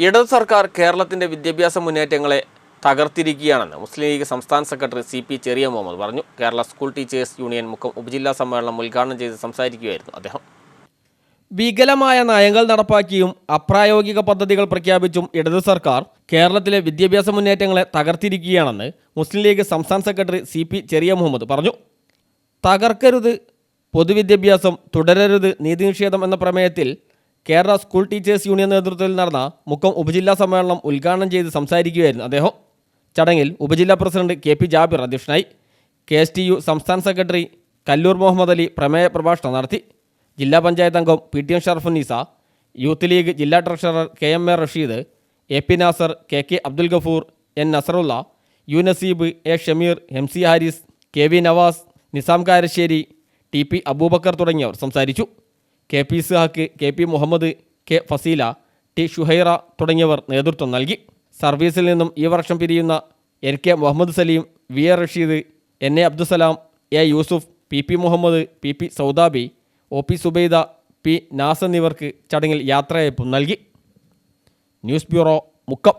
ഇടത് സർക്കാർ കേരളത്തിൻ്റെ വിദ്യാഭ്യാസ മുന്നേറ്റങ്ങളെ തകർത്തിരിക്കുകയാണെന്ന് മുസ്ലിം ലീഗ് സംസ്ഥാന സെക്രട്ടറി CP ചെറിയ മുഹമ്മദ് പറഞ്ഞു. Kerala school teachers union Mukkam ഉപജില്ലാ സമ്മേളനം ഉദ്ഘാടനം ചെയ്ത് സംസാരിക്കുകയായിരുന്നു അദ്ദേഹം. വികലമായ നയങ്ങൾ നടപ്പാക്കിയും അപ്രായോഗിക പദ്ധതികൾ പ്രഖ്യാപിച്ചും ഇടത് സർക്കാർ കേരളത്തിലെ വിദ്യാഭ്യാസ മുന്നേറ്റങ്ങളെ തകർത്തിരിക്കുകയാണെന്ന് മുസ്ലിം ലീഗ് സംസ്ഥാന സെക്രട്ടറി CP ചെറിയ മുഹമ്മദ് പറഞ്ഞു. തകർക്കരുത് പൊതുവിദ്യാഭ്യാസം, തുടരരുത് നീതിനിഷേധം എന്ന പ്രമേയത്തിൽ കേരള സ്കൂൾ ടീച്ചേഴ്സ് യൂണിയൻ നേതൃത്വത്തിൽ നടന്ന മുക്കം ഉപജില്ലാ സമ്മേളനം ഉദ്ഘാടനം ചെയ്ത് സംസാരിക്കുകയായിരുന്നു അദ്ദേഹം. ചടങ്ങിൽ ഉപജില്ലാ പ്രസിഡന്റ് KP ജാബിർ അധ്യക്ഷനായി. KSTU സംസ്ഥാന സെക്രട്ടറി കല്ലൂർ മുഹമ്മദ് അലി പ്രമേയ പ്രഭാഷണം നടത്തി. ജില്ലാ പഞ്ചായത്ത് അംഗം PTM ഷറഫുന്നീസ, യൂത്ത് ലീഗ് ജില്ലാ treasurer KMA Rasheed, AP Nasar, KK Abdul Gafoor, N Nasarulla, U Naseeb, A Shameer, MC Haris, KV Navas, Nizam Karassery, TP Abubakar തുടങ്ങിയവർ സംസാരിച്ചു. KP Ishaq, KP Muhammad, K Faseela, T ഷുഹൈറ തുടങ്ങിയവർ നേതൃത്വം നൽകി. സർവീസിൽ നിന്നും ഈ വർഷം പിരിയുന്ന NK Muhammad Saleem, VA Rasheed, NA Abdussalam, A Yusuf, PP Muhammad, PP Saudabi, OP Subaida, P നാസ് എന്നിവർക്ക് ചടങ്ങിൽ യാത്രയയപ്പും നൽകി. News bureau, Mukkam.